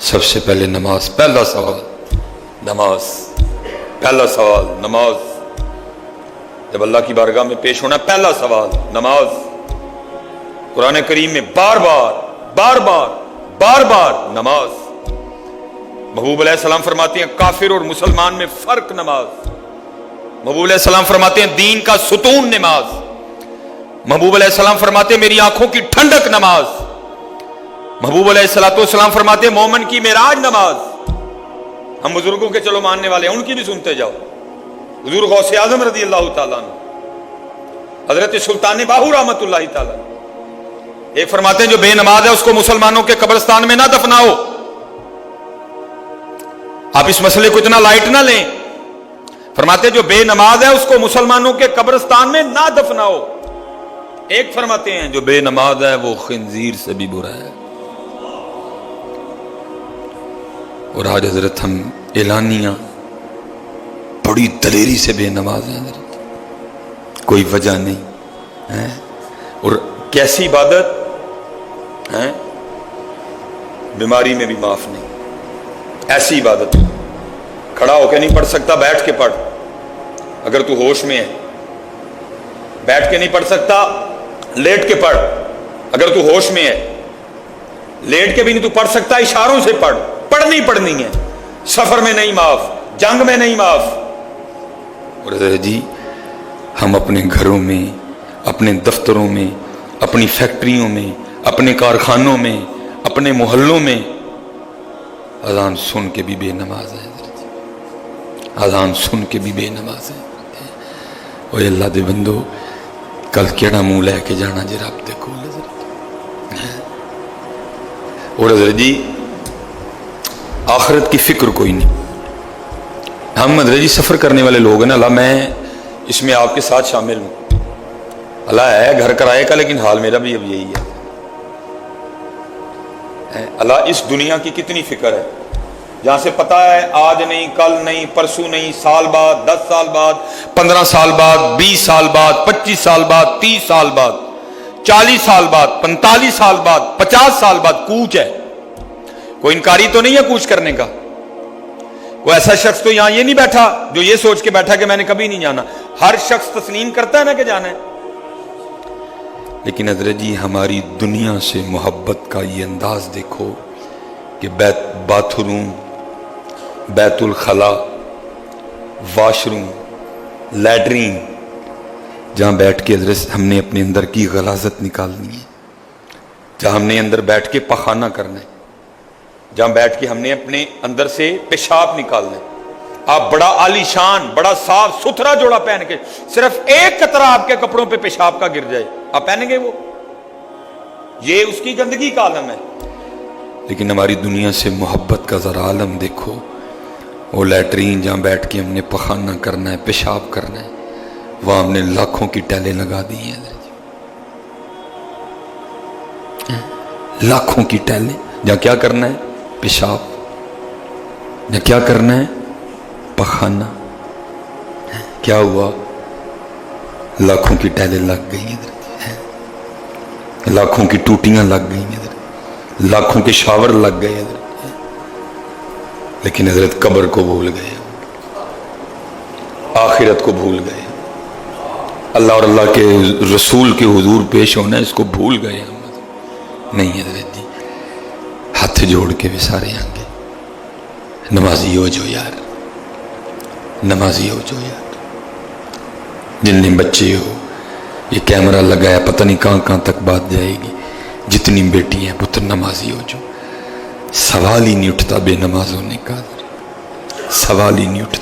سب سے پہلے نماز، پہلا سوال نماز، پہلا سوال نماز۔ جب اللہ کی بارگاہ میں پیش ہونا پہلا سوال نماز۔ قرآن کریم میں بار بار نماز۔ محبوب علیہ السلام فرماتے ہیں کافر اور مسلمان میں فرق نماز۔ محبوب علیہ السلام فرماتے ہیں دین کا ستون نماز۔ محبوب علیہ السلام فرماتے ہیں میری آنکھوں کی ٹھنڈک نماز۔ محبوب علیہ السلام فرماتے ہیں مومن کی معراج نماز۔ ہم بزرگوں کے چلو ماننے والے ہیں، ان کی بھی سنتے جاؤ۔ حضور غوث اعظم رضی اللہ تعالیٰ عنہ، حضرت سلطان باہو رحمۃ اللہ تعالیٰ، ایک فرماتے ہیں جو بے نماز ہے اس کو مسلمانوں کے قبرستان میں نہ دفناؤ۔ آپ اس مسئلے کو اتنا لائٹ نہ لیں، فرماتے ہیں جو بے نماز ہے اس کو مسلمانوں کے قبرستان میں نہ دفناؤ۔ ایک فرماتے ہیں جو بے نماز ہے وہ خنزیر سے بھی برا ہے۔ اور آج حضرت ہم اعلانیہ بڑی دلیری سے بے نماز ہیں حضرت، کوئی وجہ نہیں ہے۔ اور کیسی عبادت ہے، بیماری میں بھی معاف نہیں، ایسی عبادت کھڑا ہو کے نہیں پڑھ سکتا، بیٹھ کے پڑھ اگر تو ہوش میں ہے، بیٹھ کے نہیں پڑھ سکتا لیٹ کے پڑھ اگر تو ہوش میں ہے، لیٹ کے بھی نہیں تو پڑھ سکتا اشاروں سے پڑھ، پڑھنی پڑھنی ہے، سفر میں نہیں معاف، جنگ میں نہیں معاف۔ اور جی ہم اپنے گھروں میں، اپنے دفتروں میں، اپنی فیکٹریوں میں، اپنے کارخانوں میں، اپنے محلوں میں اذان سن کے بھی بے نماز ہے، اذان سن کے بھی بے نماز ہے۔ اوے اللہ دے بندو کل کیڑا منہ لے کے جانا جی رب دے کول۔ اور حضرت جی آخرت کی فکر کوئی نہیں۔ ہم حضرت جی سفر کرنے والے لوگ ہیں نا، اللہ میں اس میں آپ کے ساتھ شامل ہوں، اللہ ہے گھر کرائے کا لیکن حال میرا بھی اب یہی ہے۔ اللہ اس دنیا کی کتنی فکر ہے، جہاں سے پتا ہے آج نہیں، کل نہیں، پرسوں نہیں، سال بعد، 10 سال بعد، 15 سال بعد، 20 سال بعد، 25 سال بعد، 30 سال بعد، 40 سال بعد، 45 سال بعد، 50 سال بعد کوچ ہے۔ کوئی انکاری تو نہیں ہے کوچ کرنے کا۔ کوئی ایسا شخص تو یہاں یہ نہیں بیٹھا جو یہ سوچ کے بیٹھا کہ میں نے کبھی نہیں جانا۔ ہر شخص تسلیم کرتا ہے نا کہ جانا ہے۔ لیکن حضرت جی ہماری دنیا سے محبت کا یہ انداز دیکھو کہ باتھ روم، بیت الخلا، واش روم، لیٹرین، جہاں بیٹھ کے حضرت ہم نے اپنے اندر کی غلاظت نکالنی ہے، جہاں ہم نے اندر بیٹھ کے پخانہ کرنا ہے، جہاں بیٹھ کے ہم نے اپنے اندر سے پیشاب نکالنا ہے۔ آپ بڑا عالی شان، بڑا صاف ستھرا جوڑا پہن کے صرف ایک قطرہ آپ کے کپڑوں پہ پیشاب کا گر جائے، آپ پہنیں گے وہ؟ یہ اس کی گندگی کا عالم ہے۔ لیکن ہماری دنیا سے محبت کا ذرا عالم دیکھو، وہ لیٹرین جہاں بیٹھ کے ہم نے پخانہ کرنا ہے، پیشاب کرنا ہے، وہاں ہم نے لاکھوں کی ٹیلیں لگا دی ہیں، لاکھوں کی ٹیلیں، جہاں کیا کرنا ہے پیشاب، جہاں کیا کرنا ہے پخانہ۔ کیا ہوا؟ لاکھوں کی ٹیلیں لگ گئی ہیں، لاکھوں کی ٹوٹیاں لگ گئی ہیں، لاکھوں کے شاور لگ گئے حضرت۔ لیکن حضرت قبر کو بھول گئے، آخرت کو بھول گئے، اللہ اور اللہ کے رسول کے حضور پیش ہونا ہے اس کو بھول گئے ہم۔ نہیں حضرت جی ہاتھ جوڑ کے بھی سارے آنگے نمازی ہو جو یار، نمازی ہو جو یار۔ جن نے بچے ہو یہ کیمرہ لگایا، پتہ نہیں کہاں کہاں تک بات جائے گی، جتنی بیٹی ہیں پتر نمازی ہو جو۔ سوال ہی نہیں اٹھتا بے نماز ہونے کا، سوال ہی نہیں اٹھتا۔